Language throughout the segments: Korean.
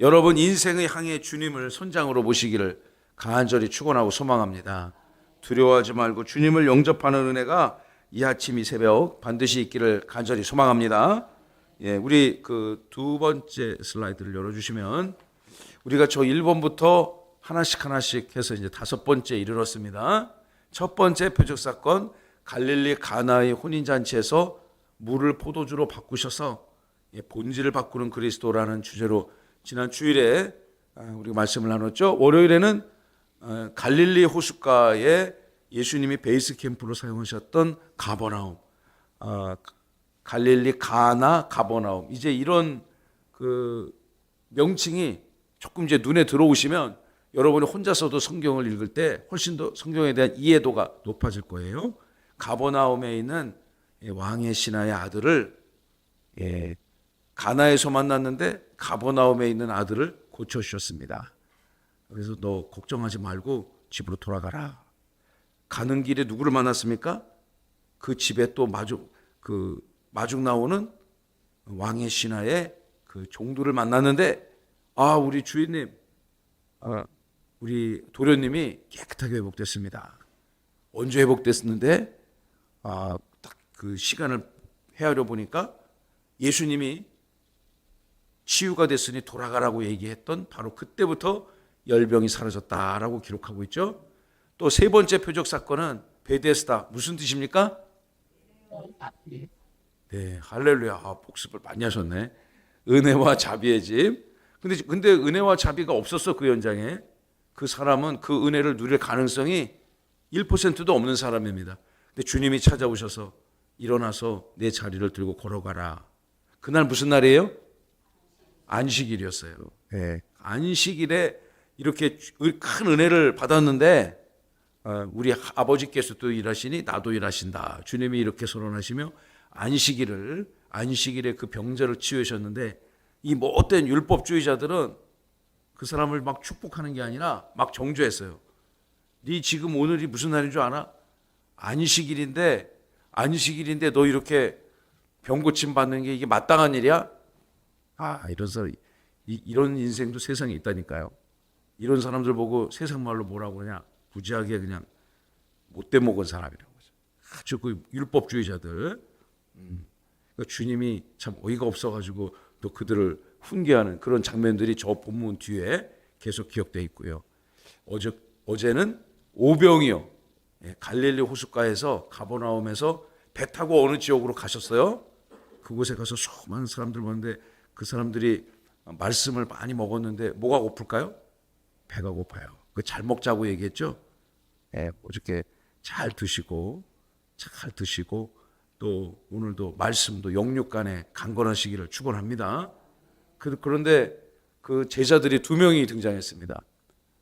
여러분 인생의 항해 주님을 선장으로 모시기를 간절히 축원하고 소망합니다. 두려워하지 말고 주님을 영접하는 은혜가 이 아침 이 새벽 반드시 있기를 간절히 소망합니다. 예, 우리 그 두 번째 슬라이드를 열어주시면 우리가 저 1번부터 하나씩 해서 이제 5번째 이르렀습니다. 첫 번째 표적 사건, 갈릴리 가나의 혼인잔치에서 물을 포도주로 바꾸셔서 본질을 바꾸는 그리스도라는 주제로 지난 주일에 우리가 말씀을 나눴죠. 월요일에는 갈릴리 호숫가에 예수님이 베이스 캠프로 사용하셨던 가버나움, 갈릴리 가나 가버나움, 이제 이런 그 명칭이 조금 이제 눈에 들어오시면 여러분이 혼자서도 성경을 읽을 때 훨씬 더 성경에 대한 이해도가 높아질 거예요. 가버나움에 있는 왕의 신하의 아들을 가나에서 만났는데 가버나움에 있는 아들을 고쳐주셨습니다. 그래서 너 걱정하지 말고 집으로 돌아가라. 가는 길에 누구를 만났습니까? 그 집에 또 마중 나오는 왕의 신하의 그 종들을 만났는데, 우리 주인님, 우리 도련님이 깨끗하게 회복됐습니다. 언제 회복됐었는데, 딱 그 시간을 헤아려 보니까 예수님이 치유가 됐으니 돌아가라고 얘기했던 바로 그때부터 열병이 사라졌다라고 기록하고 있죠. 또 세 번째 표적 사건은 베데스다. 무슨 뜻입니까? 네, 할렐루야. 복습을 많이 하셨네. 은혜와 자비의 집. 근데 은혜와 자비가 없었어, 그 현장에. 그 사람은 그 은혜를 누릴 가능성이 1%도 없는 사람입니다. 근데 주님이 찾아오셔서 일어나서 내 자리를 들고 걸어가라. 그날 무슨 날이에요? 안식일이었어요. 네. 안식일에 이렇게 큰 은혜를 받았는데 우리 아버지께서도 일하시니 나도 일하신다. 주님이 이렇게 선언하시며 안식일에 그 병자를 치유하셨는데, 이 못된 율법주의자들은 그 사람을 막 축복하는 게 아니라 막 정죄했어요. 네 지금 오늘이 무슨 날인 줄 아나? 안식일인데 너 이렇게 병 고침 받는 게 이게 마땅한 일이야? 이런 인생도 세상에 있다니까요. 이런 사람들 보고 세상 말로 뭐라고 그러냐? 부지하게 그냥 못돼 먹은 사람이라고 하죠. 아주 그 율법주의자들. 그러니까 주님이 참 어이가 없어가지고 또 그들을 훈계하는 그런 장면들이 저 본문 뒤에 계속 기억되어 있고요. 어제는 오병이어, 갈릴리 호숫가에서 가버나움에서 배 타고 어느 지역으로 가셨어요. 그곳에 가서 수많은 사람들 보는데 그 사람들이 말씀을 많이 먹었는데 뭐가 고플까요? 배가 고파요. 잘 먹자고 얘기했죠. 어저께 잘 드시고 또 오늘도 말씀도 영육간에 강건하시기를 축원합니다. 그런데 그 제자들이 2명이 등장했습니다.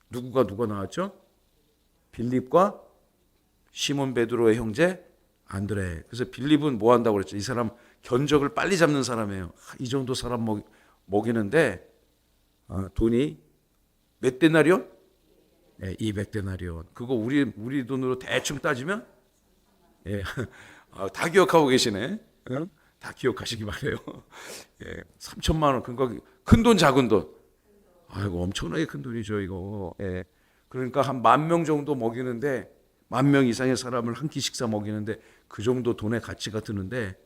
누가 나왔죠? 빌립과 시몬 베드로의 형제 안드레. 그래서 빌립은 뭐 한다고 그랬죠? 이 사람 견적을 빨리 잡는 사람이에요. 이 정도 사람 먹이는데 돈이 몇 데나리온? 200데나리온. 그거 우리 돈으로 대충 따지면 다 기억하고 계시네. 다 기억하시기 바래요. 3천만 원. 그러니까 큰 돈 작은 돈. 아이고 엄청나게 큰 돈이죠 이거. 그러니까 한 10,000명 정도 먹이는데 10,000명 이상의 사람을 한 끼 식사 먹이는데 그 정도 돈의 가치가 드는데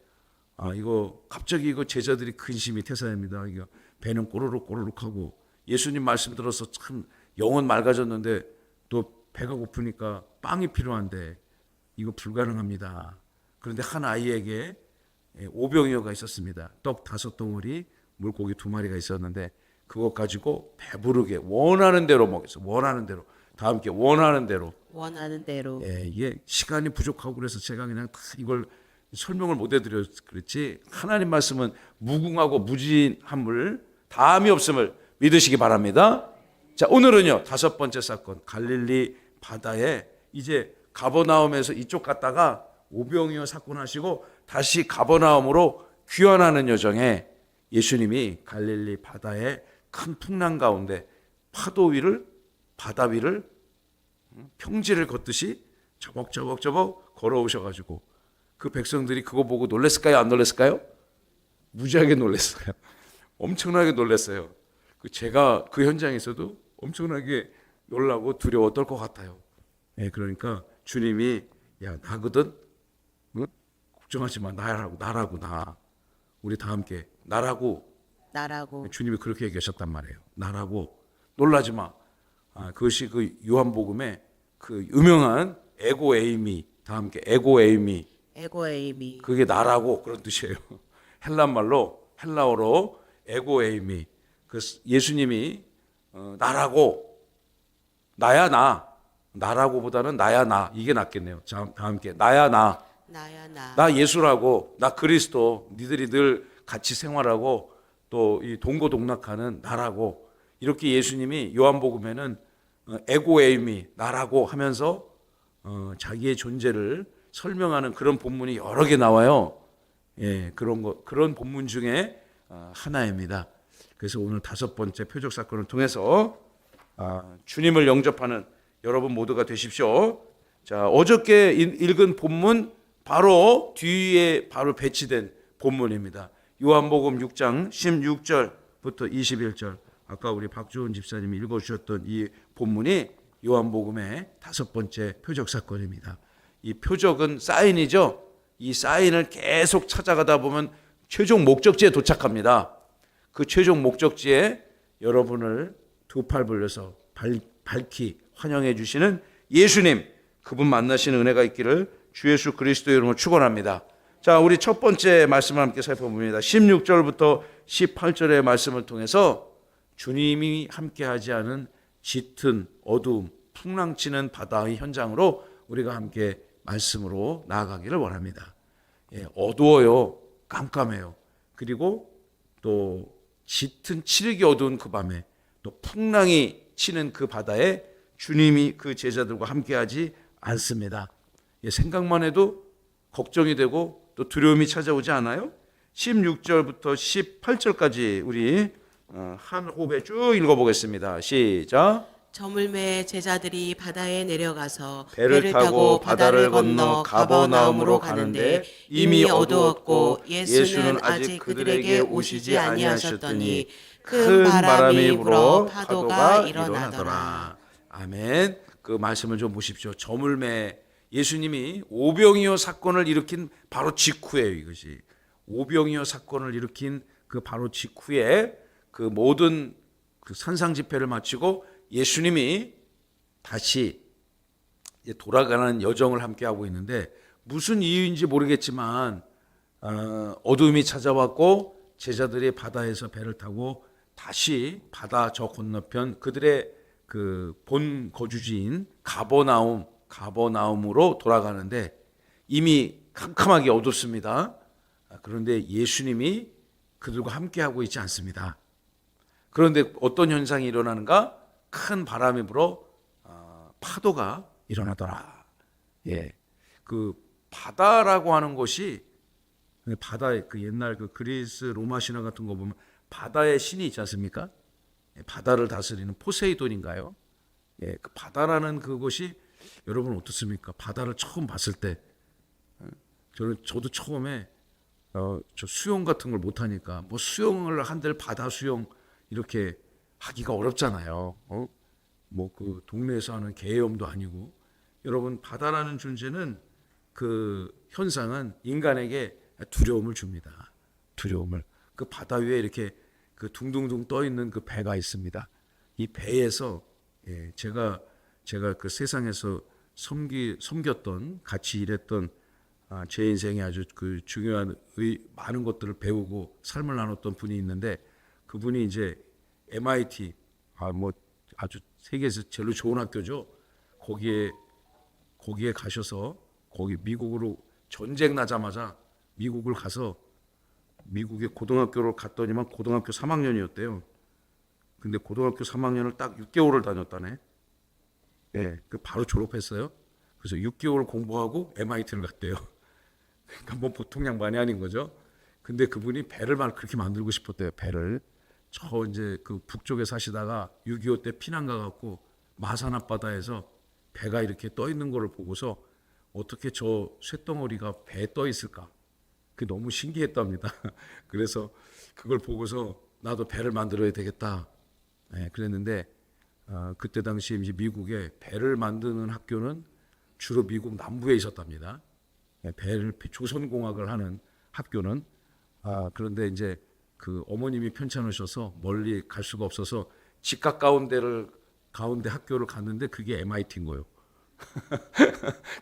이거 갑자기 이거 제자들이 근심이 태산입니다. 이거 배는 꼬르륵 하고 예수님 말씀 들어서 참 영혼 맑아졌는데 또 배가 고프니까 빵이 필요한데 이거 불가능합니다. 그런데 한 아이에게 오병이어가 있었습니다. 떡 5덩어리, 물고기 2마리가 있었는데 그것 가지고 배부르게 원하는 대로 먹였어요. 원하는 대로. 다 함께 원하는 대로. 이게 시간이 부족하고 그래서 제가 그냥 다 이걸 설명을 못 해드려서 그렇지, 하나님 말씀은 무궁하고 무진함을 다함이 없음을 믿으시기 바랍니다. 자, 오늘은요 5번째 사건, 갈릴리 바다에 이제 가버나움에서 이쪽 갔다가 오병이어 사건 하시고 다시 가버나움으로 귀환하는 여정에 예수님이 갈릴리 바다의 큰 풍랑 가운데 바다 위를 평지를 걷듯이 저벅저벅 걸어오셔가지고 그 백성들이 그거 보고 놀랬을까요? 안 놀랬을까요? 무지하게 놀랐어요. 엄청나게 놀랐어요. 제가 그 현장에서도 엄청나게 놀라고 두려워 떨 것 같아요. 예, 그러니까 주님이 야 나거든, 응? 걱정하지 마, 나라고 나. 우리 다 함께 나라고. 주님이 그렇게 얘기하셨단 말이에요. 나라고 놀라지 마. 그것이 그 요한복음의 그 유명한 에고 에이미, 다 함께 에고 에이미. 그게 나라고 그런 뜻이에요. 헬라어로 에고 에이미. 그 예수님이 나라고, 나야 나. 나라고보다는 나야 나. 이게 낫겠네요. 자, 다 함께 나야 나. 나 예수라고, 나 그리스도. 니들이 늘 같이 생활하고 또 이 동고동락하는 나라고. 이렇게 예수님이 요한복음에는 에고에이미, 나라고 하면서 자기의 존재를 설명하는 그런 본문이 여러 개 나와요. 예, 그런 본문 중에 하나입니다. 그래서 오늘 5번째 표적 사건을 통해서 주님을 영접하는 여러분 모두가 되십시오. 자, 어저께 읽은 본문 바로 뒤에 바로 배치된 본문입니다. 요한복음 6장 16절부터 21절. 아까 우리 박주원 집사님이 읽어주셨던 이 본문이 요한복음의 5번째 표적 사건입니다. 이 표적은 사인이죠. 이 사인을 계속 찾아가다 보면 최종 목적지에 도착합니다. 그 최종 목적지에 여러분을 두 팔 벌려서 밝히 환영해 주시는 예수님, 그분 만나시는 은혜가 있기를 주 예수 그리스도의 이름으로 축원합니다. 자, 우리 첫 번째 말씀을 함께 살펴봅니다. 16절부터 18절의 말씀을 통해서 주님이 함께하지 않은 짙은 어두움, 풍랑치는 바다의 현장으로 우리가 함께 말씀으로 나아가기를 원합니다. 예, 어두워요. 깜깜해요. 그리고 또 짙은 칠흑이 어두운 그 밤에 또 풍랑이 치는 그 바다에 주님이 그 제자들과 함께하지 않습니다. 예, 생각만 해도 걱정이 되고 또 두려움이 찾아오지 않아요? 16절부터 18절까지 우리 한 호흡에 쭉 읽어보겠습니다. 시작. 저물매 제자들이 바다에 내려가서 배를 타고 바다를 건너 가버나움으로 가는데 이미 어두웠고 예수는 아직 그들에게 오시지 아니하셨더니 큰 바람이 불어 파도가 일어나더라. 아멘. 그 말씀을 좀 보십시오. 저물매, 예수님이 오병이어 사건을 일으킨 바로 직후예요. 이것이 오병이어 사건을 일으킨 그 바로 직후에 그 모든 그 산상 집회를 마치고 예수님이 다시 돌아가는 여정을 함께 하고 있는데 무슨 이유인지 모르겠지만 어둠이 찾아왔고 제자들이 바다에서 배를 타고 다시 바다 저 건너편 그들의 그 본 거주지인 가버나움으로 돌아가는데 이미 캄캄하게 어둡습니다. 그런데 예수님이 그들과 함께하고 있지 않습니다. 그런데 어떤 현상이 일어나는가? 큰 바람이 불어 파도가 일어나더라. 예, 그 바다라고 하는 것이 바다의 그 옛날 그 그리스 로마 신화 같은 거 보면 바다의 신이 있지 않습니까? 바다를 다스리는 포세이돈인가요? 예, 그 바다라는 그것이 여러분 어떻습니까? 바다를 처음 봤을 때 저도 처음에 저 수영 같은 걸 못하니까 뭐 수영을 한들 바다 수영 이렇게 하기가 어렵잖아요. 뭐 그 동네에서 하는 개염도 아니고. 여러분 바다라는 존재는 그 현상은 인간에게 두려움을 줍니다. 두려움을. 그 바다 위에 이렇게 그 둥둥둥 떠 있는 그 배가 있습니다. 이 배에서 제가 그 세상에서 섬겼던 같이 일했던 제 인생에 아주 그 중요한 많은 것들을 배우고 삶을 나눴던 분이 있는데 그분이 이제 MIT 뭐 아주 세계에서 제일 좋은 학교죠. 거기에 가셔서 거기 미국으로 전쟁 나자마자 미국을 가서 미국의 고등학교를 갔더니만 고등학교 3학년이었대요. 근데 고등학교 3학년을 딱 6개월을 다녔다네. 예, 그 바로 졸업했어요. 그래서 6개월 공부하고 MIT를 갔대요. 그러니까 뭐 보통 양반이 아닌 거죠. 근데 그분이 배를 그렇게 만들고 싶었대요. 배를. 저 이제 그 북쪽에 사시다가 6.25 때 피난 가갖고 마산 앞바다에서 배가 이렇게 떠 있는 거를 보고서 어떻게 저 쇳덩어리가 배에 떠 있을까? 그게 너무 신기했답니다. 그래서 그걸 보고서 나도 배를 만들어야 되겠다. 예, 그랬는데 그때 당시 이제 미국에 배를 만드는 학교는 주로 미국 남부에 있었답니다. 예, 조선공학을 하는 학교는 그런데 이제 그 어머님이 편찮으셔서 멀리 갈 수가 없어서 집 가운데 학교를 갔는데 그게 MIT인 거예요.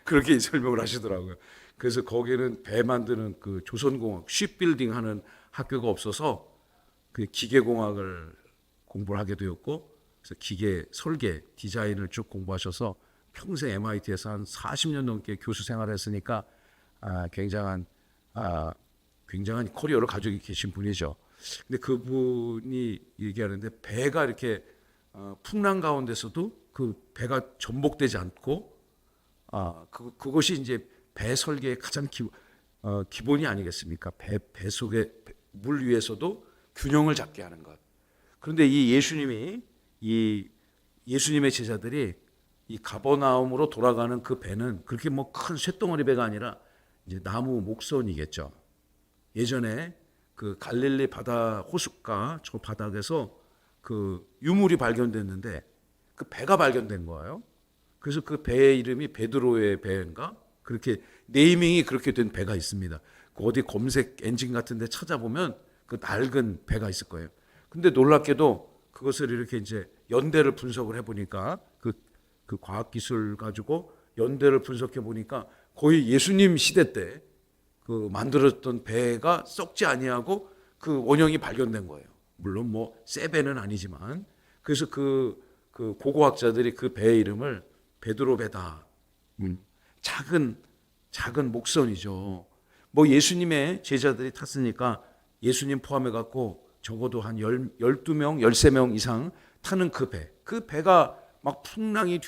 그렇게 설명을 하시더라고요. 그래서 거기는 배 만드는 그 조선공학, 쉽빌딩 하는 학교가 없어서 그 기계공학을 공부를 하게 되었고, 그래서 기계 설계, 디자인을 쭉 공부하셔서 평생 MIT에서 한 40년 넘게 교수 생활을 했으니까 굉장한 커리어를 가지고 계신 분이죠. 근데 그분이 얘기하는데 배가 이렇게 풍랑 가운데서도 그 배가 전복되지 않고 그것이 이제 배 설계의 가장 기본이 아니겠습니까? 배 속에 물 위에서도 균형을 잡게 하는 것. 그런데 예수님의 제자들이 이 가버나움으로 돌아가는 그 배는 그렇게 뭐 큰 쇳덩어리 배가 아니라 이제 나무 목선이겠죠. 예전에 그 갈릴리 바다 호숫가 저 바닥에서 그 유물이 발견됐는데 그 배가 발견된 거예요. 그래서 그 배의 이름이 베드로의 배인가? 그렇게 네이밍이 그렇게 된 배가 있습니다. 그 어디 검색 엔진 같은 데 찾아보면 그 낡은 배가 있을 거예요. 근데 놀랍게도 그것을 이렇게 이제 연대를 분석을 해 보니까 그 과학 기술 가지고 연대를 분석해 보니까 거의 예수님 시대 때 그 만들었던 배가 썩지 아니하고 그 원형이 발견된 거예요. 물론 뭐 새 배는 아니지만 그래서 그 고고학자들이 그 배의 이름을 베드로 배다. 작은 목선이죠. 뭐 예수님의 제자들이 탔으니까 예수님 포함해 갖고 적어도 한 12명, 13명 이상 타는 그 배가 막 풍랑이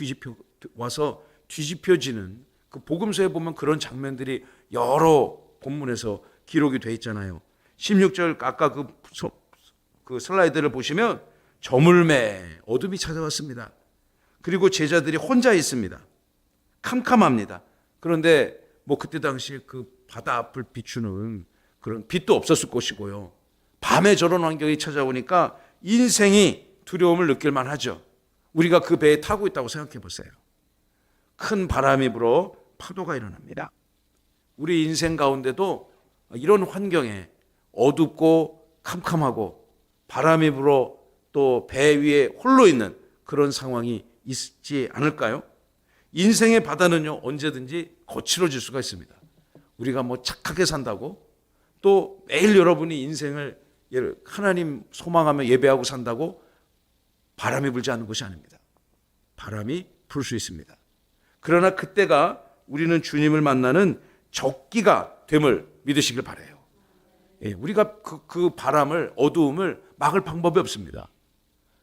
와서 뒤집혀지는 그 복음서에 보면 그런 장면들이 여러 본문에서 기록이 돼 있잖아요. 16절 아까 그 슬라이드를 보시면 저물매 어둠이 찾아왔습니다. 그리고 제자들이 혼자 있습니다. 캄캄합니다. 그런데 뭐 그때 당시 그 바다 앞을 비추는 그런 빛도 없었을 것이고요. 밤에 저런 환경이 찾아오니까 인생이 두려움을 느낄 만하죠. 우리가 그 배에 타고 있다고 생각해 보세요. 큰 바람이 불어 파도가 일어납니다. 우리 인생 가운데도 이런 환경에 어둡고 캄캄하고 바람이 불어 또 배 위에 홀로 있는 그런 상황이 있지 않을까요? 인생의 바다는요 언제든지 거칠어질 수가 있습니다. 우리가 뭐 착하게 산다고 또 매일 여러분이 인생을 하나님 소망하며 예배하고 산다고 바람이 불지 않는 것이 아닙니다. 바람이 불 수 있습니다. 그러나 그때가 우리는 주님을 만나는 적기가 됨을 믿으시길 바라요. 예, 우리가 그 바람을 어두움을 막을 방법이 없습니다.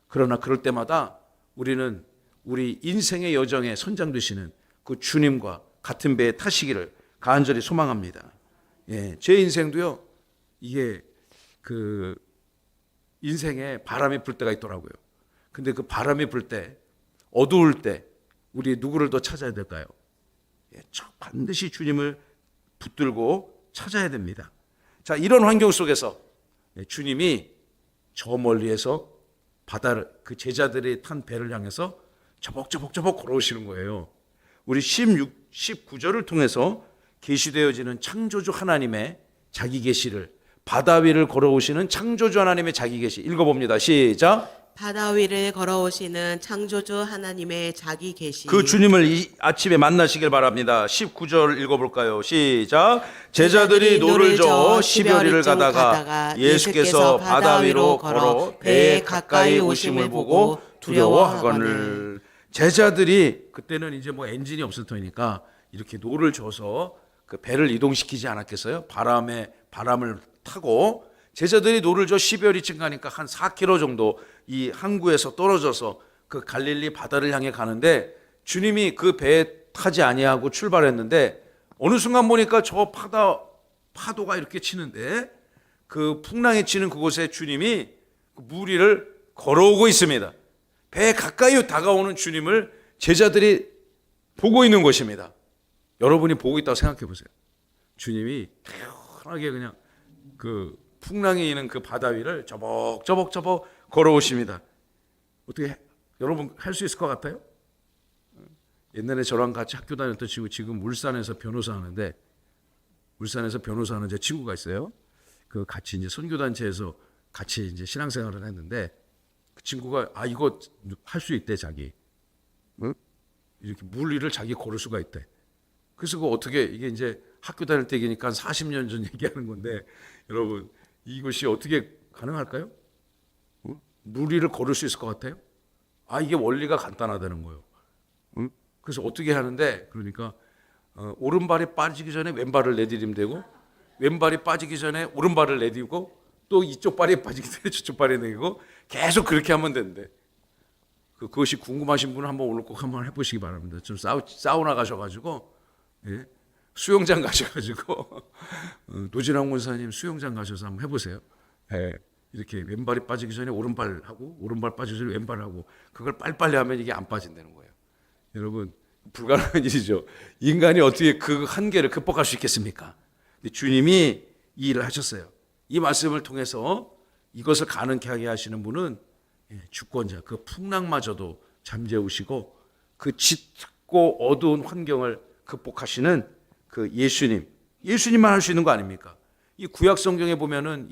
그러나 그럴 때마다 우리는 우리 인생의 여정에 선장되시는 그 주님과 같은 배에 타시기를 간절히 소망합니다. 예, 제 인생도요. 이게 그 인생에 바람이 불 때가 있더라고요. 근데 그 바람이 불 때, 어두울 때 우리 누구를 더 찾아야 될까요? 예, 반드시 주님을 붙들고 찾아야 됩니다. 자, 이런 환경 속에서 주님이 저 멀리에서 바다를 그 제자들이 탄 배를 향해서 저벅저벅 걸어오시는 거예요. 우리 19절을 통해서 계시되어지는 창조주 하나님의 자기 계시를 바다 위를 걸어오시는 창조주 하나님의 자기 계시 읽어봅니다. 시작. 바다 위를 걸어오시는 창조주 하나님의 자기 계시. 그 주님을 이 아침에 만나시길 바랍니다. 19절 읽어볼까요? 시작. 제자들이 노를 저어 시베리를 가다가 예수께서 바다 위로 걸어 배에 가까이 오심을 보고 두려워하거늘. 제자들이 그때는 이제 뭐 엔진이 없을 터니까 이렇게 노를 저어서 그 배를 이동시키지 않았겠어요? 바람을 타고 제자들이 노를 저 시베리쯤 가니까 한 4km 정도 이 항구에서 떨어져서 그 갈릴리 바다를 향해 가는데 주님이 그 배에 타지 아니하고 출발했는데 어느 순간 보니까 저 파도가 이렇게 치는데 그 풍랑이 치는 그곳에 주님이 물 위를 걸어오고 있습니다. 배에 가까이 다가오는 주님을 제자들이 보고 있는 것입니다. 여러분이 보고 있다고 생각해 보세요. 주님이 편하게 그냥 그 풍랑이 있는 그 바다 위를 저벅저벅 걸어오십니다. 여러분 할 수 있을 것 같아요? 옛날에 저랑 같이 학교 다녔던 친구 지금 울산에서 변호사 하는데 제 친구가 있어요. 그 같이 이제 선교단체에서 같이 이제 신앙생활을 했는데 그 친구가 이거 할 수 있대 자기. 응? 이렇게 물리를 자기 고를 수가 있대. 그래서 그 어떻게 이게 이제 학교 다닐 때 얘기니까 40년 전 얘기하는 건데 여러분 이것이 어떻게 가능할까요? 응? 물리를 고를 수 있을 것 같아요? 이게 원리가 간단하다는 거예요. 응? 그래서 어떻게 하는데 그러니까 오른발이 빠지기 전에 왼발을 내디디면 되고 왼발이 빠지기 전에 오른발을 내디고 또 이쪽 발이 빠지기 전에 저쪽 발이 내디고 계속 그렇게 하면 된대. 그것이 궁금하신 분은 한번 오늘 꼭 한번 해보시기 바랍니다. 좀 사우나 가셔가지고 수영장 가셔가지고 노진환 권사님 수영장 가셔서 한번 해보세요. 이렇게 왼발이 빠지기 전에 오른발 하고 오른발 빠지기 전에 왼발 하고 그걸 빨리빨리 하면 이게 안 빠진다는 거예요. 여러분 불가능한 일이죠. 인간이 어떻게 그 한계를 극복할 수 있겠습니까? 주님이 이 일을 하셨어요. 이 말씀을 통해서 이것을 가능케 하게 하시는 분은 주권자, 그 풍랑마저도 잠재우시고 그 짙고 어두운 환경을 극복하시는 그 예수님만 할 수 있는 거 아닙니까? 이 구약 성경에 보면은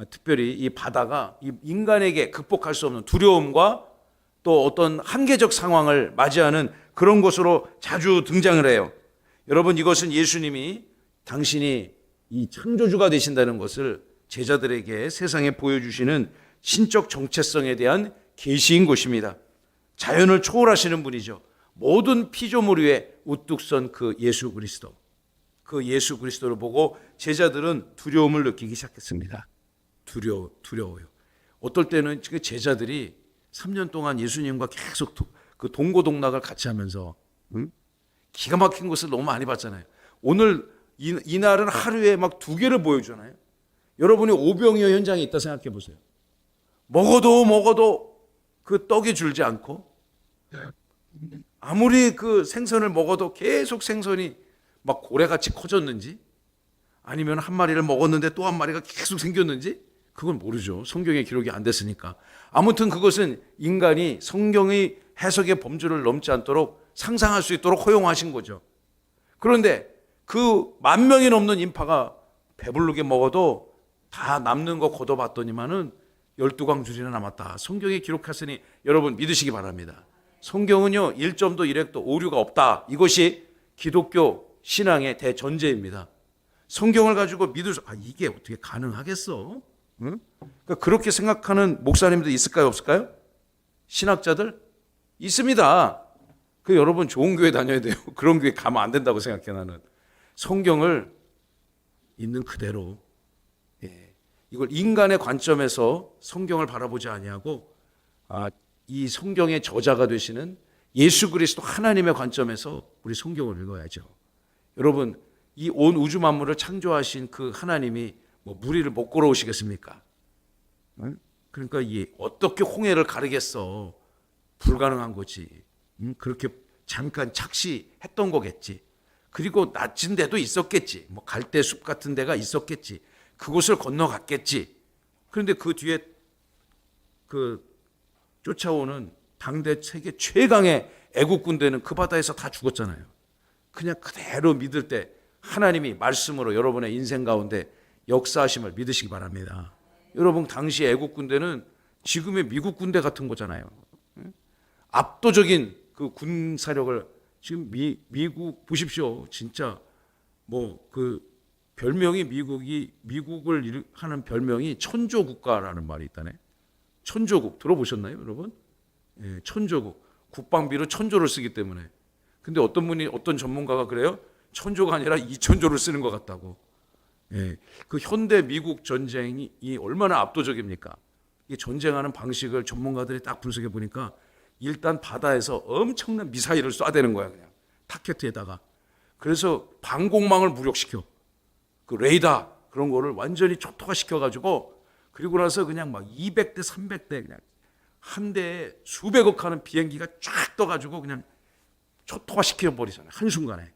특별히 이 바다가 이 인간에게 극복할 수 없는 두려움과 또 어떤 한계적 상황을 맞이하는 그런 것으로 자주 등장을 해요. 여러분 이것은 예수님이 당신이 이 창조주가 되신다는 것을 제자들에게 세상에 보여주시는 신적 정체성에 대한 계시인 것입니다. 자연을 초월하시는 분이죠. 모든 피조물 위에 우뚝 선 그 예수 그리스도. 그 예수 그리스도를 보고 제자들은 두려움을 느끼기 시작했습니다. 두려워요. 어떨 때는 제자들이 3년 동안 예수님과 계속 그 동고동락을 같이 하면서 기가 막힌 것을 너무 많이 봤잖아요. 오늘 이날은 하루에 막 2개를 보여주잖아요. 여러분이 오병이어 현장에 있다 생각해 보세요. 먹어도 그 떡이 줄지 않고 아무리 그 생선을 먹어도 계속 생선이 막 고래같이 커졌는지 아니면 한 마리를 먹었는데 또 한 마리가 계속 생겼는지 그건 모르죠. 성경에 기록이 안 됐으니까. 아무튼 그것은 인간이 성경의 해석의 범주를 넘지 않도록 상상할 수 있도록 허용하신 거죠. 그런데 그 10,000명이 넘는 인파가 배부르게 먹어도 다 남는 거 걷어봤더니만은 12광줄이나 남았다. 성경에 기록했으니 여러분 믿으시기 바랍니다. 성경은요 1점도 1획도 오류가 없다. 이것이 기독교 신앙의 대전제입니다. 성경을 가지고 믿을 수 이게 어떻게 가능하겠어? 응? 그러니까 그렇게 생각하는 목사님들 있을까요 없을까요? 신학자들 있습니다. 여러분 좋은 교회 다녀야 돼요. 그런 교회 가면 안 된다고 생각해 나는. 성경을 있는 그대로 이걸 인간의 관점에서 성경을 바라보지 아니하고 이 성경의 저자가 되시는 예수 그리스도 하나님의 관점에서 우리 성경을 읽어야죠. 여러분 이 온 우주 만물을 창조하신 그 하나님이 무리를 못 걸어오시겠습니까? 그러니까 어떻게 홍해를 가르겠어? 불가능한 거지. 그렇게 잠깐 착시했던 거겠지. 그리고 낮은 데도 있었겠지. 갈대숲 같은 데가 있었겠지. 그곳을 건너갔겠지. 그런데 그 뒤에 쫓아오는 당대 세계 최강의 애국 군대는 그 바다에서 다 죽었잖아요. 그냥 그대로 믿을 때 하나님이 말씀으로 여러분의 인생 가운데 역사하심을 믿으시기 바랍니다. 여러분 당시 애국 군대는 지금의 미국 군대 같은 거잖아요. 압도적인 그 군사력을 지금 미국 보십시오. 진짜 별명이 미국을 하는 별명이 천조국가라는 말이 있다네. 천조국 들어보셨나요, 여러분? 천조국. 국방비로 천조를 쓰기 때문에. 근데 어떤 전문가가 그래요? 천조가 아니라 2천조를 쓰는 것 같다고. 그 현대 미국 전쟁이 얼마나 압도적입니까? 이 전쟁하는 방식을 전문가들이 딱 분석해 보니까 일단 바다에서 엄청난 미사일을 쏴대는 거야, 그냥. 타켓에다가. 그래서 방공망을 무력시켜. 그 레이더 그런 거를 완전히 초토화 시켜가지고 그리고 나서 그냥 200대, 300대 그냥 한 대에 수백억 하는 비행기가 쫙 떠가지고 그냥 초토화 시켜버리잖아요. 한순간에.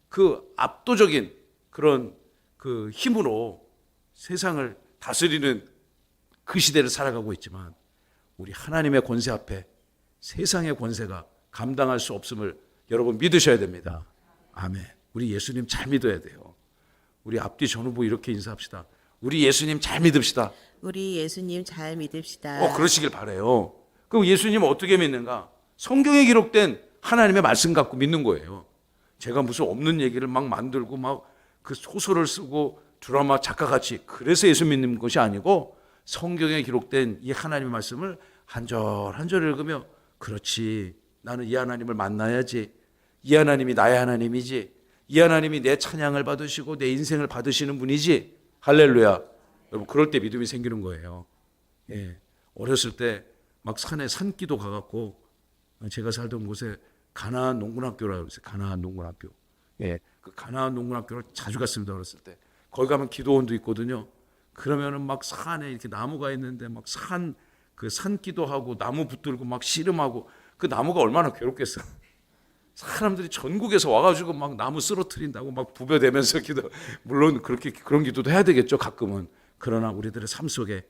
그 압도적인 그런 그 힘으로 세상을 다스리는 그 시대를 살아가고 있지만 우리 하나님의 권세 앞에 세상의 권세가 감당할 수 없음을 여러분 믿으셔야 됩니다. 아멘. 우리 예수님 잘 믿어야 돼요. 우리 앞뒤 전후부 이렇게 인사합시다. 우리 예수님 잘 믿읍시다. 우리 예수님 잘 믿읍시다. 그러시길 바라요. 그럼 예수님 어떻게 믿는가? 성경에 기록된 하나님의 말씀 갖고 믿는 거예요. 제가 무슨 없는 얘기를 막 만들고 막 그 소설을 쓰고 드라마 작가같이 그래서 예수 믿는 것이 아니고 성경에 기록된 이 하나님의 말씀을 한 절 한 절 읽으며 그렇지, 나는 이 하나님을 만나야지, 이 하나님이 나의 하나님이지, 이 하나님이 내 찬양을 받으시고 내 인생을 받으시는 분이지, 할렐루야. 여러분 그럴 때 믿음이 생기는 거예요. 예. 어렸을 때 막 산에 산기도 가갖고 제가 살던 곳에 가나안 농군학교라고 그랬어요. 가나안 농군학교. 예. 그 가나안 농군학교를 자주 갔습니다. 어렸을 때. 거기 가면 기도원도 있거든요. 그러면은 막 산에 이렇게 나무가 있는데 막 그 산기도 하고 나무 붙들고 막 씨름하고 그 나무가 얼마나 괴롭겠어. 사람들이 전국에서 와가지고 막 나무 쓰러뜨린다고 막 부벼대면서 기도. 물론 그렇게 그런 기도도 해야 되겠죠. 가끔은. 그러나 우리들의 삶 속에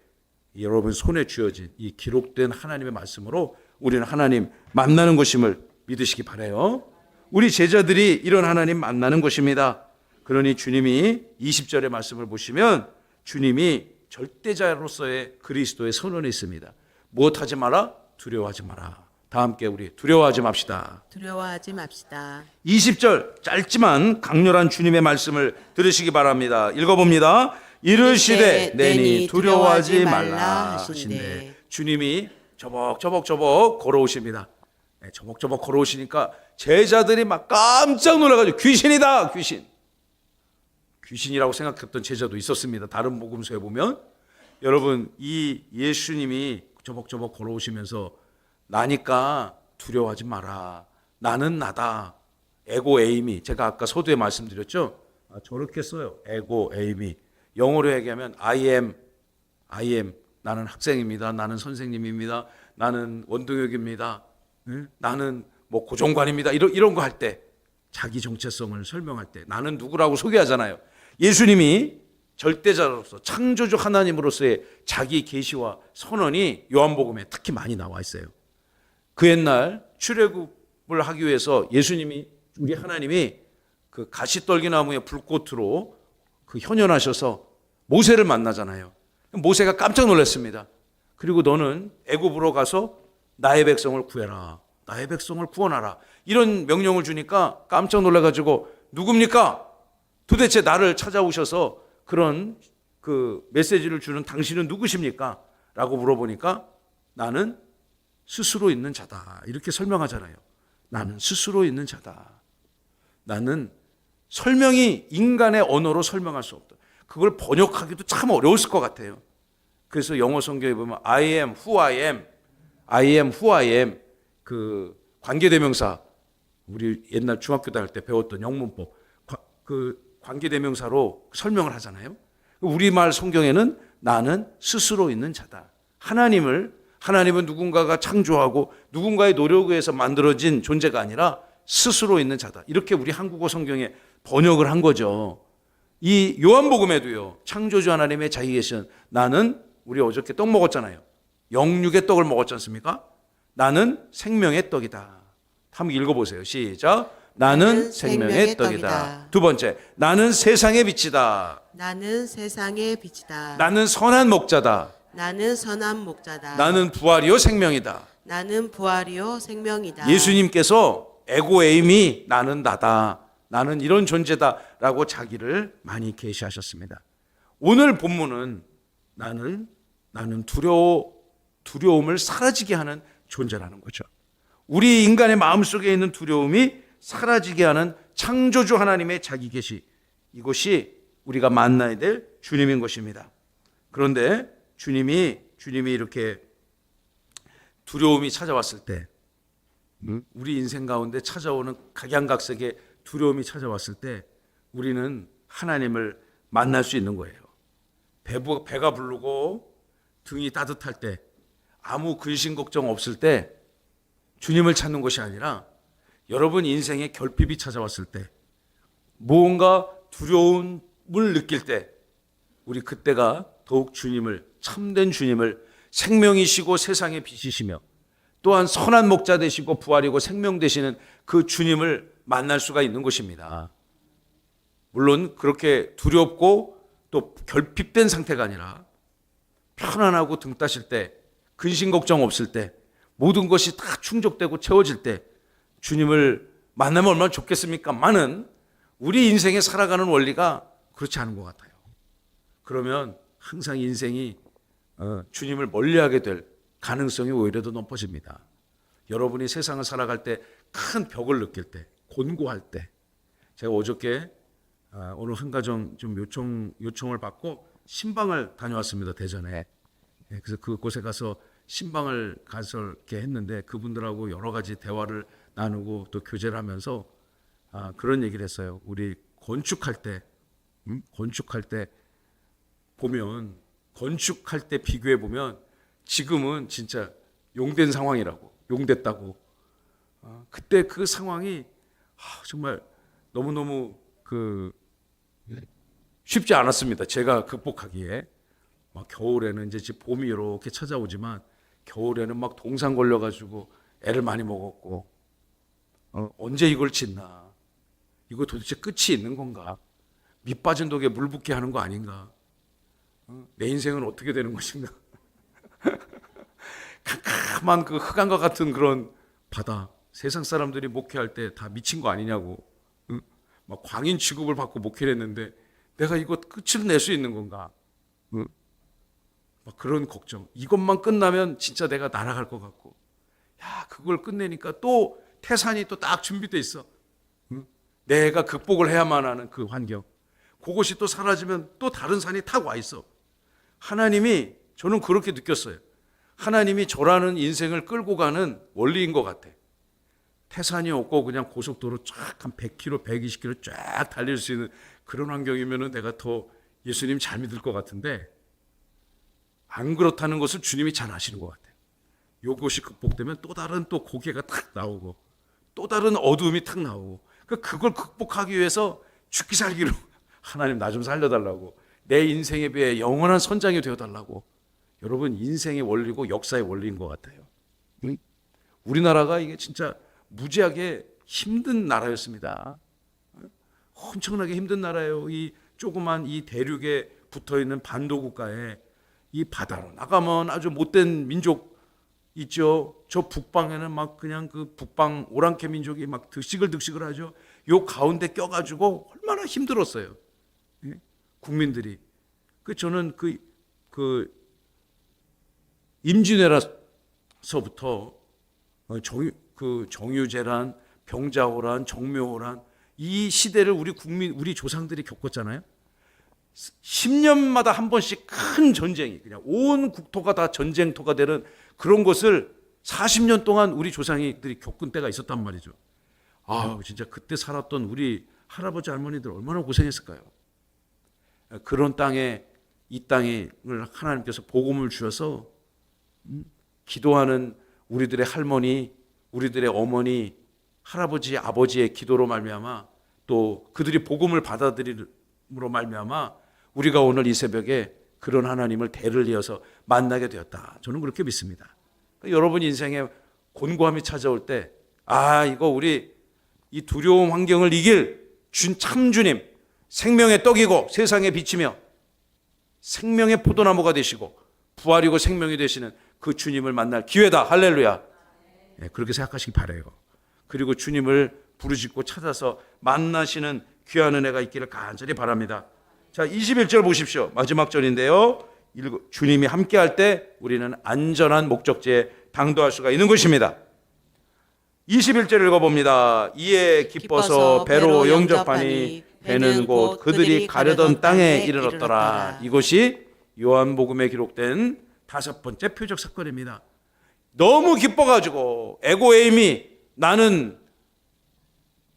여러분 손에 쥐어진 이 기록된 하나님의 말씀으로 우리는 하나님 만나는 것임을 믿으시기 바라요. 우리 제자들이 이런 하나님 만나는 것입니다. 그러니 주님이 20절의 말씀을 보시면 주님이 절대자로서의 그리스도의 선언이 있습니다. 무엇하지 마라? 두려워하지 마라. 다 함께 우리 두려워하지 맙시다. 두려워하지 맙시다. 20절 짧지만 강렬한 주님의 말씀을 들으시기 바랍니다. 읽어봅니다. 이르시되 내니 두려워하지 말라 하신대. 주님이 저벅저벅 걸어오십니다. 저벅저벅 걸어오시니까 제자들이 막 깜짝 놀라가지고 귀신이다, 귀신이라고 생각했던 제자도 있었습니다. 다른 복음서에 보면 여러분 이 예수님이 저벅저벅 걸어오시면서 나니까 두려워하지 마라. 나는 나다. 에고 에이미. 제가 아까 서두에 말씀드렸죠. 저렇게 써요. 에고 에이미. 영어로 얘기하면 I am. 나는 학생입니다. 나는 선생님입니다. 나는 원동혁입니다. 나는 뭐 고정관입니다. 이런 거 할 때 자기 정체성을 설명할 때 나는 누구라고 소개하잖아요. 예수님이 절대자로서 창조주 하나님으로서의 자기 계시와 선언이 요한복음에 특히 많이 나와 있어요. 그 옛날 출애굽을 하기 위해서 예수님이 우리 하나님이 그 가시떨기나무의 불꽃으로 그 현현하셔서 모세를 만나잖아요. 모세가 깜짝 놀랐습니다. 그리고 너는 애굽으로 가서 나의 백성을 구해라. 나의 백성을 구원하라. 이런 명령을 주니까 깜짝 놀라가지고 누굽니까? 도대체 나를 찾아오셔서 그런 그 메시지를 주는 당신은 누구십니까? 라고 물어보니까 나는 스스로 있는 자다. 이렇게 설명하잖아요. 나는 스스로 있는 자다. 나는 설명이 인간의 언어로 설명할 수 없다. 그걸 번역하기도 참 어려웠을 것 같아요. 그래서 영어 성경에 보면 I am who I am, I am who I am 그 관계대명사 우리 옛날 중학교 다닐 때 배웠던 영문법 그 관계대명사로 설명을 하잖아요. 우리말 성경에는 나는 스스로 있는 자다. 하나님은 누군가가 창조하고 누군가의 노력에 의해서 만들어진 존재가 아니라 스스로 있는 자다. 이렇게 우리 한국어 성경에 번역을 한 거죠. 이 요한복음에도요. 창조주 하나님의 자기 계신 나는 우리 어저께 떡 먹었잖아요. 영육의 떡을 먹었지 않습니까? 나는 생명의 떡이다. 한번 읽어보세요. 시작. 나는 생명의 떡이다. 두 번째, 나는 세상의 빛이다. 나는 세상의 빛이다. 나는 선한 목자다. 나는 선한 목자다. 나는 부활이요 생명이다. 나는 부활이요 생명이다. 예수님께서 에고에임이 나는 나다. 나는 이런 존재다라고 자기를 많이 계시하셨습니다. 오늘 본문은 나는 두려움을 사라지게 하는 존재라는 거죠. 우리 인간의 마음속에 있는 두려움이 사라지게 하는 창조주 하나님의 자기 계시, 이것이 우리가 만나야 될 주님인 것입니다. 그런데 주님이 이렇게 두려움이 찾아왔을 때, 우리 인생 가운데 찾아오는 각양각색의 두려움이 찾아왔을 때 우리는 하나님을 만날 수 있는 거예요. 배가 부르고 등이 따뜻할 때, 아무 근심 걱정 없을 때 주님을 찾는 것이 아니라 여러분 인생에 결핍이 찾아왔을 때, 무언가 두려움을 느낄 때 우리 그때가 더욱 주님을, 참된 주님을 생명이시고 세상의 빛이시며 또한 선한 목자 되시고 부활이고 생명 되시는 그 주님을 만날 수가 있는 곳입니다. 물론 그렇게 두렵고 또 결핍된 상태가 아니라 편안하고 등 따실 때, 근심 걱정 없을 때, 모든 것이 다 충족되고 채워질 때 주님을 만나면 얼마나 좋겠습니까? 많은 우리 인생에 살아가는 원리가 그렇지 않은 것 같아요. 그러면 항상 인생이 주님을 멀리하게 될 가능성이 오히려 더 높아집니다. 여러분이 세상을 살아갈 때 큰 벽을 느낄 때, 곤고할 때, 제가 어저께 오늘 한 가정 좀 요청을 받고 신방을 다녀왔습니다. 대전에. 그래서 그곳에 가서 신방을 가서 이렇게 했는데 그분들하고 여러 가지 대화를 나누고 또 교제를 하면서 그런 얘기를 했어요. 우리 건축할 때 보면, 건축할 때 비교해 보면 지금은 진짜 용된 상황이라고, 용됐다고. 그때 그 상황이 정말 너무너무 쉽지 않았습니다. 제가 극복하기에. 막 겨울에는 이제 봄이 이렇게 찾아오지만 겨울에는 막 동상 걸려가지고 애를 많이 먹었고, 언제 이걸 짓나? 이거 도대체 끝이 있는 건가? 밑 빠진 독에 물 붓게 하는 거 아닌가? 내 인생은 어떻게 되는 것인가? 캄캄한 그 흑암과 같은 그런 바다. 세상 사람들이 목회할 때 다 미친 거 아니냐고. 막 광인 취급을 받고 목회를 했는데 내가 이거 끝을 낼 수 있는 건가? 막 그런 걱정. 이것만 끝나면 진짜 내가 날아갈 것 같고. 야, 그걸 끝내니까 또 태산이 또 딱 준비돼 있어. 내가 극복을 해야만 하는 그 환경. 그것이 또 사라지면 또 다른 산이 탁 와 있어. 하나님이, 저는 그렇게 느꼈어요. 하나님이 저라는 인생을 끌고 가는 원리인 것 같아. 태산이 없고 그냥 고속도로 쫙 한 100km, 120km 쫙 달릴 수 있는 그런 환경이면 내가 더 예수님 잘 믿을 것 같은데 안 그렇다는 것을 주님이 잘 아시는 것 같아요. 이것이 극복되면 또 다른 또 고개가 탁 나오고 또 다른 어두움이 탁 나오고 그걸 극복하기 위해서 죽기 살기로 하나님 나 좀 살려달라고, 내 인생에 비해 영원한 선장이 되어달라고. 여러분, 인생의 원리고 역사의 원리인 것 같아요. 우리나라가 이게 진짜 무지하게 힘든 나라였습니다. 엄청나게 힘든 나라예요. 이 조그만 이 대륙에 붙어있는 반도 국가에 이 바다로 나가면 아주 못된 민족 있죠. 저 북방에는 막 그냥 그 북방 오랑캐 민족이 막 득식을 하죠. 요 가운데 껴가지고 얼마나 힘들었어요. 국민들이. 저는 그 임진왜란서부터 정유재란, 병자호란, 정묘호란 이 시대를 우리 조상들이 겪었잖아요. 10년마다 한 번씩 큰 전쟁이 그냥 온 국토가 다 전쟁터가 되는 그런 것을 40년 동안 우리 조상들이 겪은 때가 있었단 말이죠. 진짜 그때 살았던 우리 할아버지 할머니들 얼마나 고생했을까요? 그런 땅에, 이 땅을 하나님께서 복음을 주셔서 기도하는 우리들의 할머니, 우리들의 어머니, 할아버지, 아버지의 기도로 말미암아 또 그들이 복음을 받아들임으로 말미암아 우리가 오늘 이 새벽에 그런 하나님을 대를 이어서 만나게 되었다. 저는 그렇게 믿습니다. 여러분 인생에 곤고함이 찾아올 때 이거 우리 이 두려움 환경을 이길 참 주님, 생명의 떡이고 세상에 비치며 생명의 포도나무가 되시고 부활이고 생명이 되시는 그 주님을 만날 기회다. 할렐루야. 그렇게 생각하시기 바라요. 그리고 주님을 부르짖고 찾아서 만나시는 귀한 은혜가 있기를 간절히 바랍니다. 자, 21절 보십시오. 마지막 절인데요. 주님이 함께할 때 우리는 안전한 목적지에 당도할 수가 있는 것입니다. 21절 읽어봅니다. 이에 기뻐서 배로 영접하니 배는 곧 그들이 가려던 땅에 이르렀더라. 이것이 요한복음에 기록된 5번째 표적 사건입니다. 너무 기뻐가지고 에고에임이 나는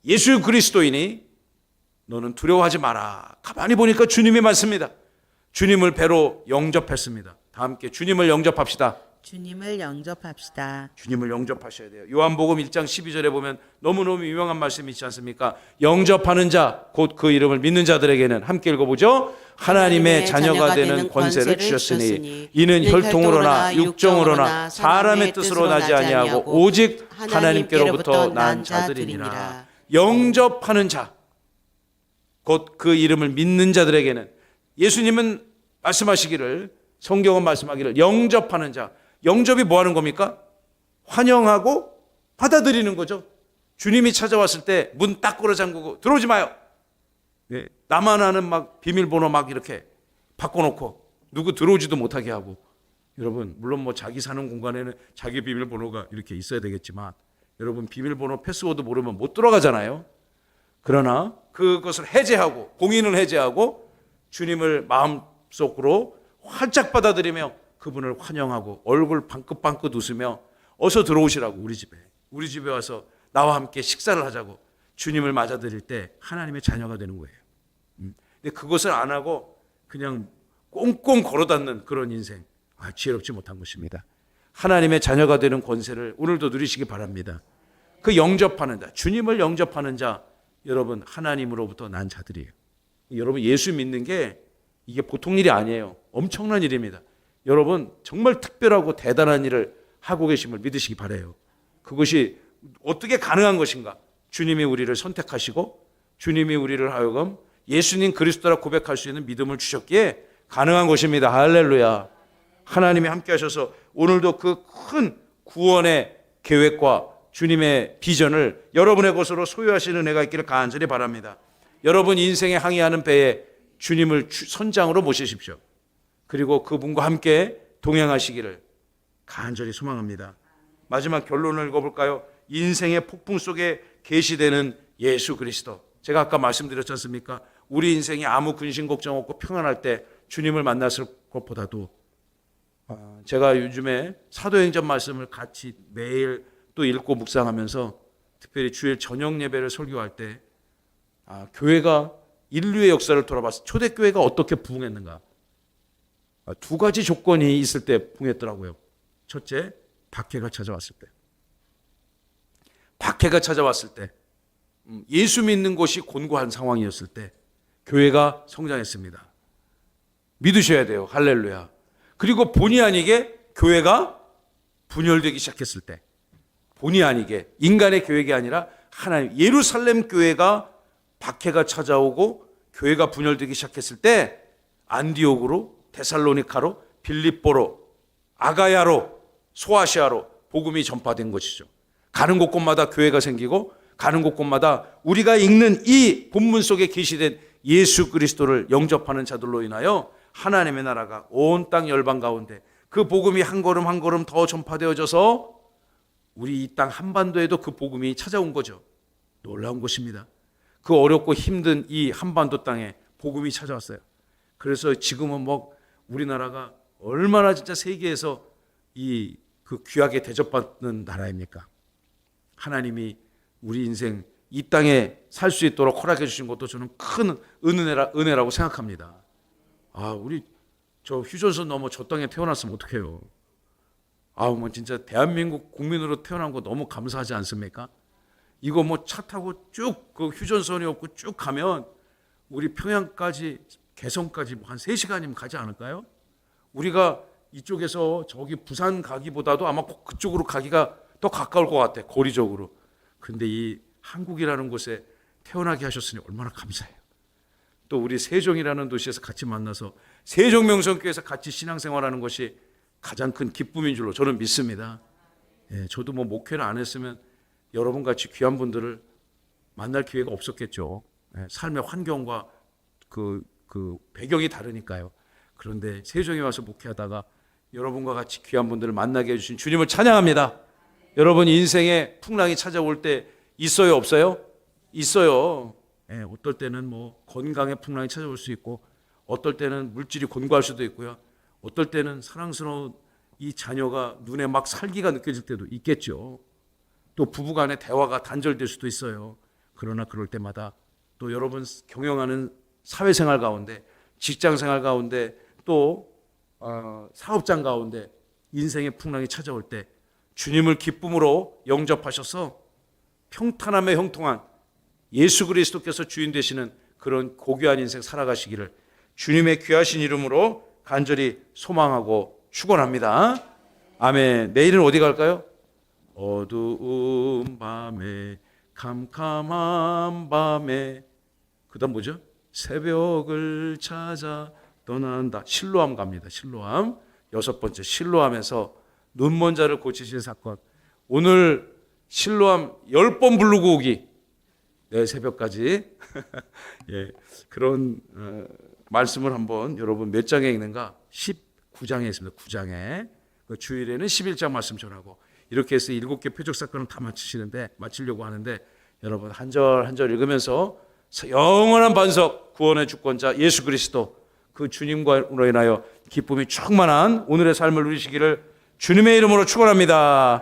예수 그리스도이니 너는 두려워하지 마라. 가만히 보니까 주님이 많습니다. 주님을 배로 영접했습니다. 다 함께 주님을 영접합시다. 주님을 영접합시다. 주님을 영접하셔야 돼요. 요한복음 1장 12절에 보면 너무너무 유명한 말씀이 있지 않습니까? 영접하는 자, 곧 그 이름을 믿는 자들에게는 함께 읽어보죠. 하나님의 자녀가 되는 권세를 주셨으니 이는 혈통으로나 육정으로나 사람의 뜻으로 나지 아니하고 오직 하나님께로부터 난 자들이니라. 영접하는 자, 곧 그 이름을 믿는 자들에게는, 예수님은 말씀하시기를, 성경은 말씀하기를 영접하는 자, 영접이 뭐 하는 겁니까? 환영하고 받아들이는 거죠. 주님이 찾아왔을 때 문 딱 걸어 잠그고 들어오지 마요. 네, 나만 아는 막 비밀번호 막 이렇게 바꿔놓고 누구 들어오지도 못하게 하고. 여러분, 물론 뭐 자기 사는 공간에는 자기 비밀번호가 이렇게 있어야 되겠지만, 여러분 비밀번호 패스워드 모르면 못 들어가잖아요. 그러나 그것을 해제하고, 공인을 해제하고 주님을 마음속으로 활짝 받아들이며 그분을 환영하고 얼굴 방긋방긋 웃으며 어서 들어오시라고, 우리 집에 와서 나와 함께 식사를 하자고 주님을 맞아들일 때 하나님의 자녀가 되는 거예요. 근데 그것을 안 하고 그냥 꽁꽁 걸어닫는 그런 인생, 지혜롭지 못한 것입니다. 하나님의 자녀가 되는 권세를 오늘도 누리시기 바랍니다. 그 영접하는 자, 주님을 영접하는 자, 여러분 하나님으로부터 난 자들이에요. 여러분 예수 믿는 게 이게 보통 일이 아니에요. 엄청난 일입니다. 여러분 정말 특별하고 대단한 일을 하고 계심을 믿으시기 바라요. 그것이 어떻게 가능한 것인가? 주님이 우리를 선택하시고 주님이 우리를 하여금 예수님 그리스도라 고백할 수 있는 믿음을 주셨기에 가능한 것입니다. 할렐루야. 하나님이 함께 하셔서 오늘도 그 큰 구원의 계획과 주님의 비전을 여러분의 것으로 소유하시는 은혜가 있기를 간절히 바랍니다. 여러분 인생에 항해하는 배에 주님을 선장으로 모시십시오. 그리고 그분과 함께 동행하시기를 간절히 소망합니다. 마지막 결론을 읽어볼까요? 인생의 폭풍 속에 계시되는 예수 그리스도. 제가 아까 말씀드렸지 않습니까? 우리 인생이 아무 근심 걱정 없고 평안할 때 주님을 만났을 것보다도, 제가 요즘에 사도행전 말씀을 같이 매일 또 읽고 묵상하면서 특별히 주일 저녁 예배를 설교할 때 교회가 인류의 역사를 돌아봤을 때 초대교회가 어떻게 부흥했는가, 두 가지 조건이 있을 때 부흥했더라고요. 첫째, 박해가 찾아왔을 때. 박해가 찾아왔을 때, 예수 믿는 것이 곤고한 상황이었을 때 교회가 성장했습니다. 믿으셔야 돼요. 할렐루야. 그리고 본의 아니게 교회가 분열되기 시작했을 때, 본의 아니게 인간의 계획이 아니라 하나님, 예루살렘 교회가 박해가 찾아오고 교회가 분열되기 시작했을 때 안디옥으로, 데살로니카로, 빌립보로, 아가야로, 소아시아로 복음이 전파된 것이죠. 가는 곳곳마다 교회가 생기고 가는 곳곳마다 우리가 읽는 이 본문 속에 계시된 예수 그리스도를 영접하는 자들로 인하여 하나님의 나라가 온 땅 열방 가운데 그 복음이 한 걸음 한 걸음 더 전파되어져서 우리 이 땅 한반도에도 그 복음이 찾아온 거죠. 놀라운 것입니다. 그 어렵고 힘든 이 한반도 땅에 복음이 찾아왔어요. 그래서 지금은 뭐 우리나라가 얼마나 진짜 세계에서 그 귀하게 대접받는 나라입니까? 하나님이 우리 인생 이 땅에 살 수 있도록 허락해 주신 것도 저는 큰 은혜라고 생각합니다. 우리 저 휴전선 넘어 저 땅에 태어났으면 어떡해요? 뭐 진짜 대한민국 국민으로 태어난 거 너무 감사하지 않습니까? 이거 뭐 차 타고 쭉 그 휴전선이 없고 쭉 가면 우리 평양까지, 개성까지 한 3시간이면 가지 않을까요? 우리가 이쪽에서 저기 부산 가기보다도 아마 그쪽으로 가기가 더 가까울 것 같아, 거리적으로. 근데 이 한국이라는 곳에 태어나게 하셨으니 얼마나 감사해요. 또 우리 세종이라는 도시에서 같이 만나서 세종명성교회에서 같이 신앙생활하는 것이 가장 큰 기쁨인 줄로 저는 믿습니다. 저도 뭐 목회를 안 했으면 여러분같이 귀한 분들을 만날 기회가 없었겠죠. 삶의 환경과 그 배경이 다르니까요. 그런데 세종에 와서 목회하다가 여러분과 같이 귀한 분들을 만나게 해주신 주님을 찬양합니다. 여러분 인생에 풍랑이 찾아올 때 있어요, 없어요? 있어요. 어떨 때는 뭐 건강의 풍랑이 찾아올 수 있고, 어떨 때는 물질이 곤고할 수도 있고요. 어떨 때는 사랑스러운 이 자녀가 눈에 막 살기가 느껴질 때도 있겠죠. 또 부부간의 대화가 단절될 수도 있어요. 그러나 그럴 때마다 또 여러분 경영하는 사회생활 가운데, 직장생활 가운데, 또 사업장 가운데 인생의 풍랑이 찾아올 때 주님을 기쁨으로 영접하셔서 평탄함에 형통한 예수 그리스도께서 주인 되시는 그런 고귀한 인생 살아가시기를 주님의 귀하신 이름으로 간절히 소망하고 축원합니다. 아멘. 내일은 어디 갈까요? 어두운 밤에 캄캄한 밤에 그다음 뭐죠? 새벽을 찾아 떠난다. 실로암 갑니다. 실로암. 6번째 실로암에서 눈먼 자를 고치신 사건. 오늘 실로암 10번 부르고 오기. 네, 새벽까지. 예, 그런 말씀을 한번 여러분 몇 장에 읽는가? 19장에 있습니다. 9장에. 그 주일에는 11장 말씀 전하고 이렇게 해서 7개 표적 사건을 다 마치려고 하는데 여러분 한 절 한 절 읽으면서 영원한 반석 구원의 주권자 예수 그리스도 그 주님과로 인하여 기쁨이 충만한 오늘의 삶을 누리시기를 주님의 이름으로 축원합니다.